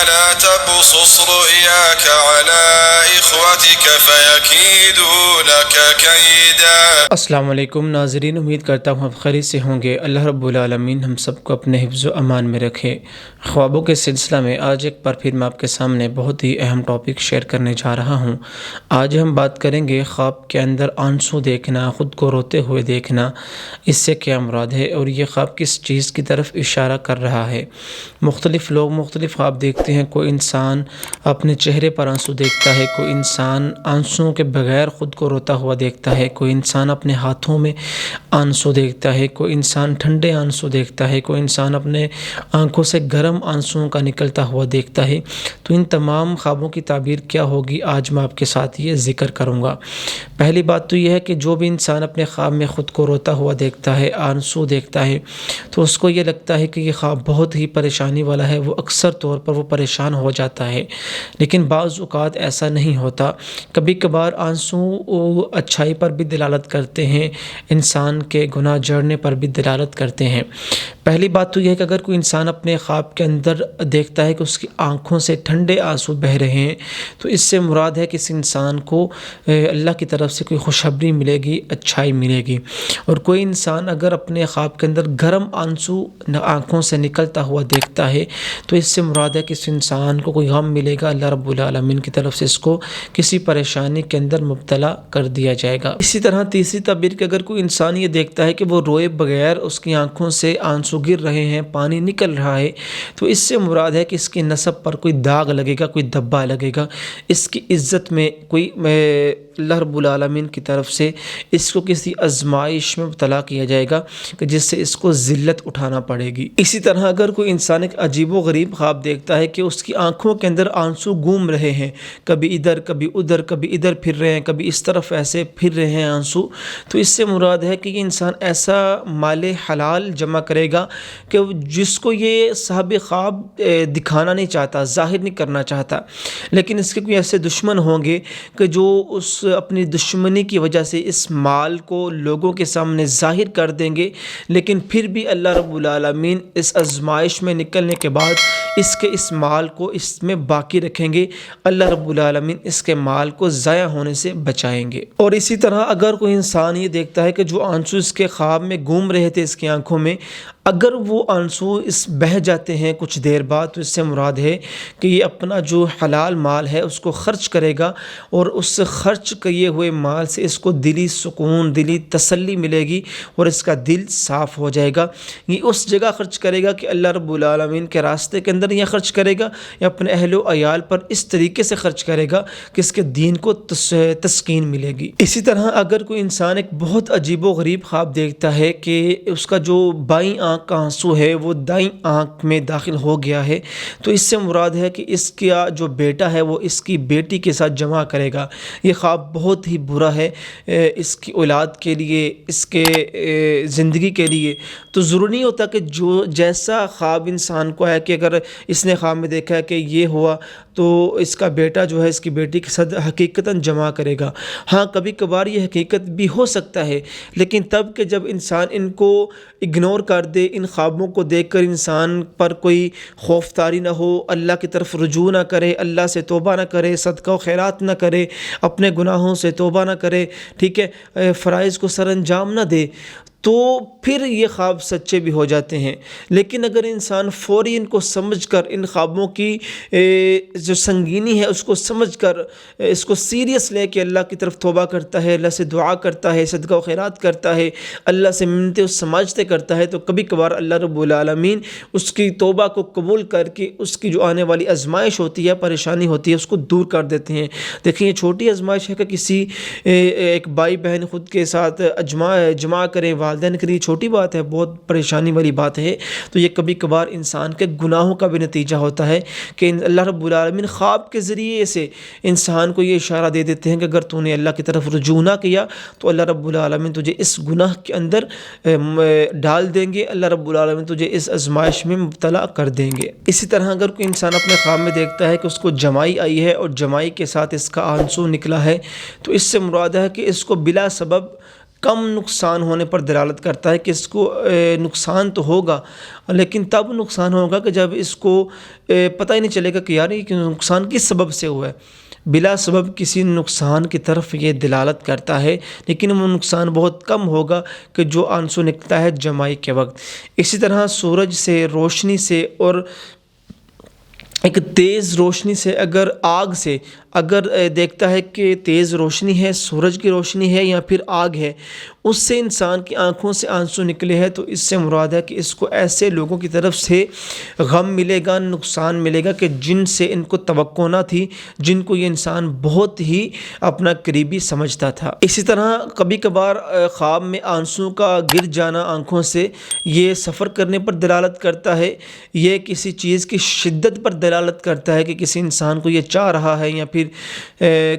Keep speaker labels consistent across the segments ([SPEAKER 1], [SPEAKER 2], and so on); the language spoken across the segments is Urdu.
[SPEAKER 1] لا تقصص رؤياك على إخوتك فيكيدوا لك كيدا۔
[SPEAKER 2] السلام علیکم ناظرین، امید کرتا ہوں آپ خیریت سے ہوں گے۔ اللہ رب العالمین ہم سب کو اپنے حفظ و امان میں رکھے۔ خوابوں کے سلسلہ میں آج ایک بار پھر میں آپ کے سامنے بہت ہی اہم ٹاپک شیئر کرنے جا رہا ہوں۔ آج ہم بات کریں گے خواب کے اندر آنسو دیکھنا، خود کو روتے ہوئے دیکھنا، اس سے کیا مراد ہے اور یہ خواب کس چیز کی طرف اشارہ کر رہا ہے۔ مختلف لوگ مختلف خواب دیکھتے ہیں۔ کوئی انسان اپنے چہرے پر آنسو دیکھتا ہے، کوئی انسان آنسوؤں کے بغیر خود کو روتا ہوا دیکھتا ہے، کوئی انسان اپنے ہاتھوں میں آنسو دیکھتا ہے، کوئی انسان ٹھنڈے آنسو دیکھتا ہے، کوئی انسان اپنے آنکھوں سے گرم آنسوؤں کا نکلتا ہوا دیکھتا ہے۔ تو ان تمام خوابوں کی تعبیر کیا ہوگی، آج میں آپ کے ساتھ یہ ذکر کروں گا۔ پہلی بات تو یہ ہے کہ جو بھی انسان اپنے خواب میں خود کو روتا ہوا دیکھتا ہے، آنسو دیکھتا ہے، تو اس کو یہ لگتا ہے کہ یہ خواب بہت ہی پریشانی والا ہے۔ وہ اکثر طور پر وہ پریشان ہو جاتا ہے، لیکن بعض اوقات ایسا نہیں ہوتا۔ کبھی کبھار آنسو اچھائی پر بھی دلالت کرتے ہیں، انسان کے گناہ جڑنے پر بھی دلالت کرتے ہیں۔ پہلی بات تو یہ ہے کہ اگر کوئی انسان اپنے خواب کے اندر دیکھتا ہے کہ اس کی آنکھوں سے ٹھنڈے آنسو بہہ رہے ہیں، تو اس سے مراد ہے کہ اس انسان کو اللہ کی طرف سے کوئی خوشخبری ملے گی، اچھائی ملے گی۔ اور کوئی انسان اگر اپنے خواب کے اندر گرم آنسو آنکھوں سے نکلتا ہوا دیکھتا ہے، تو اس سے مراد ہے کہ اس انسان کو کوئی غم ملے گا، اللہ رب العالمین کی طرف سے اس کو کسی پریشانی کے اندر مبتلا کر دیا جائے گا۔ اسی طرح تیسری تعبیر کہ اگر کوئی انسان یہ دیکھتا ہے کہ وہ روئے بغیر اس کی آنکھوں سے آنسو گر رہے ہیں، پانی نکل رہا ہے، تو اس سے مراد ہے کہ اس کی نسب پر کوئی داغ لگے گا، کوئی دبا لگے گا، اس کی عزت میں کوئی اللہ رب العالمین کی طرف سے اس کو کسی آزمائش میں مبتلا کیا جائے گا کہ جس سے اس کو ذلت اٹھانا پڑے گی۔ اسی طرح اگر کوئی انسان ایک عجیب و غریب خواب دیکھتا ہے کہ اس کی آنکھوں کے اندر آنسو گھوم رہے ہیں، کبھی ادھر کبھی ادھر، کبھی ادھر پھر رہے ہیں، کبھی اس طرف ایسے پھر رہے ہیں آنسو، تو اس سے مراد ہے کہ یہ انسان ایسا مال حلال جمع کرے گا کہ جس کو یہ صاحب خواب دکھانا نہیں چاہتا، ظاہر نہیں کرنا چاہتا، لیکن اس کے کوئی ایسے دشمن ہوں گے کہ جو اس اپنی دشمنی کی وجہ سے اس مال کو لوگوں کے سامنے ظاہر کر دیں گے، لیکن پھر بھی اللہ رب العالمین اس آزمائش میں نکلنے کے بعد اس مال کو اس میں باقی رکھیں گے، اللہ رب العالمین اس کے مال کو ضائع ہونے سے بچائیں گے۔ اور اسی طرح اگر کوئی انسان یہ دیکھتا ہے کہ جو آنسو اس کے خواب میں گھوم رہے تھے اس کی آنکھوں میں، اگر وہ آنسو بہہ جاتے ہیں کچھ دیر بعد، تو اس سے مراد ہے کہ یہ اپنا جو حلال مال ہے اس کو خرچ کرے گا، اور اس خرچ کیے ہوئے مال سے اس کو دلی سکون، دلی تسلی ملے گی، اور اس کا دل صاف ہو جائے گا۔ یہ اس جگہ خرچ کرے گا کہ اللہ رب العالمین کے راستے کے اندر یہ خرچ کرے گا، یا اپنے اہل و عیال پر اس طریقے سے خرچ کرے گا کہ اس کے دین کو تسکین ملے گی۔ اسی طرح اگر کوئی انسان ایک بہت عجیب و غریب خواب دیکھتا ہے کہ اس کا جو بائیں آنکھ کا آنسو ہے وہ دائیں آنکھ میں داخل ہو گیا ہے، تو اس سے مراد ہے کہ اس کا جو بیٹا ہے وہ اس کی بیٹی کے ساتھ جمع کرے گا۔ یہ خواب بہت ہی برا ہے اس کی اولاد کے لیے، اس کے زندگی کے لیے۔ تو ضروری نہیں ہوتا کہ جو جیسا خواب انسان کو ہے کہ اگر اس نے خواب میں دیکھا ہے کہ یہ ہوا تو اس کا بیٹا جو ہے اس کی بیٹی کے ساتھ حقیقتاً جمع کرے گا۔ ہاں کبھی کبھار یہ حقیقت بھی ہو سکتا ہے، لیکن تب کہ جب انسان ان کو اگنور کر دے، ان خوابوں کو دیکھ کر انسان پر کوئی خوف طاری نہ ہو، اللہ کی طرف رجوع نہ کرے، اللہ سے توبہ نہ کرے، صدقہ و خیرات نہ کرے، اپنے گناہوں سے توبہ نہ کرے، ٹھیک ہے، فرائض کو سر انجام نہ دے، تو پھر یہ خواب سچے بھی ہو جاتے ہیں۔ لیکن اگر انسان فوری ان کو سمجھ کر، ان خوابوں کی جو سنگینی ہے اس کو سمجھ کر، اس کو سیریس لے کے اللہ کی طرف توبہ کرتا ہے، اللہ سے دعا کرتا ہے، صدقہ و خیرات کرتا ہے، اللہ سے منتیں سماجتیں کرتا ہے، تو کبھی کبھار اللہ رب العالمین اس کی توبہ کو قبول کر کے اس کی جو آنے والی آزمائش ہوتی ہے، پریشانی ہوتی ہے، اس کو دور کر دیتے ہیں۔ دیکھیں یہ چھوٹی آزمائش ہے کہ کسی ایک بھائی بہن خود کے ساتھ جمع کریں، والدین کے لیے چھوٹی بات ہے، بہت پریشانی والی بات ہے، تو یہ کبھی کبھار انسان کے گناہوں کا بھی نتیجہ ہوتا ہے کہ اللہ رب العالمین خواب کے ذریعے سے انسان کو یہ اشارہ دے دیتے ہیں کہ اگر تو نے اللہ کی طرف رجوع نہ کیا تو اللہ رب العالمین تجھے اس گناہ کے اندر ڈال دیں گے، اللہ رب العالمین تجھے اس آزمائش میں مبتلا کر دیں گے۔ اسی طرح اگر کوئی انسان اپنے خواب میں دیکھتا ہے کہ اس کو جمائی آئی ہے اور جمائی کے ساتھ اس کا آنسو نکلا ہے، تو اس سے مراد ہے کہ اس کو بلا سبب کم نقصان ہونے پر دلالت کرتا ہے کہ اس کو نقصان تو ہوگا، لیکن تب نقصان ہوگا کہ جب اس کو پتہ ہی نہیں چلے گا کہ یار یہ نقصان کس سبب سے ہوا ہے۔ بلا سبب کسی نقصان کی طرف یہ دلالت کرتا ہے، لیکن وہ نقصان بہت کم ہوگا کہ جو آنسو نکلتا ہے جمائی کے وقت۔ اسی طرح سورج سے، روشنی سے، اور ایک تیز روشنی سے، اگر آگ سے اگر دیکھتا ہے کہ تیز روشنی ہے، سورج کی روشنی ہے یا پھر آگ ہے، اس سے انسان کی آنکھوں سے آنسو نکلے ہیں، تو اس سے مراد ہے کہ اس کو ایسے لوگوں کی طرف سے غم ملے گا، نقصان ملے گا کہ جن سے ان کو توقع نہ تھی، جن کو یہ انسان بہت ہی اپنا قریبی سمجھتا تھا۔ اسی طرح کبھی کبھار خواب میں آنسو کا گر جانا آنکھوں سے، یہ سفر کرنے پر دلالت کرتا ہے، یہ کسی چیز کی شدت پر دلالت کرتا ہے کہ کسی انسان کو یہ چاہ رہا ہے، یا پھر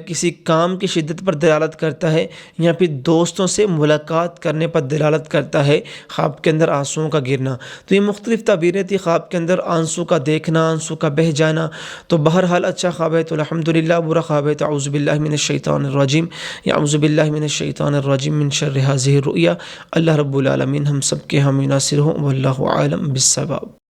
[SPEAKER 2] کسی کام کی شدت پر دلالت کرتا ہے، یا پھر دوستوں سے ملاقات کرنے پر دلالت کرتا ہے خواب کے اندر آنسوؤں کا گرنا۔ تو یہ مختلف تعبیریں تھی خواب کے اندر آنسو کا دیکھنا، آنسو کا بہہ جانا۔ تو بہرحال اچھا خواب ہے تو الحمدللہ، برا خواب ہے تو اعوذ باللہ من الشیطان الرجیم، یا اعوذ باللہ من الشیطان الرجیم من شر ہذہ الرؤیا۔ اللہ رب العالمین ہم سب کے حامی ناصر ہوں، واللہ اعلم بالصواب۔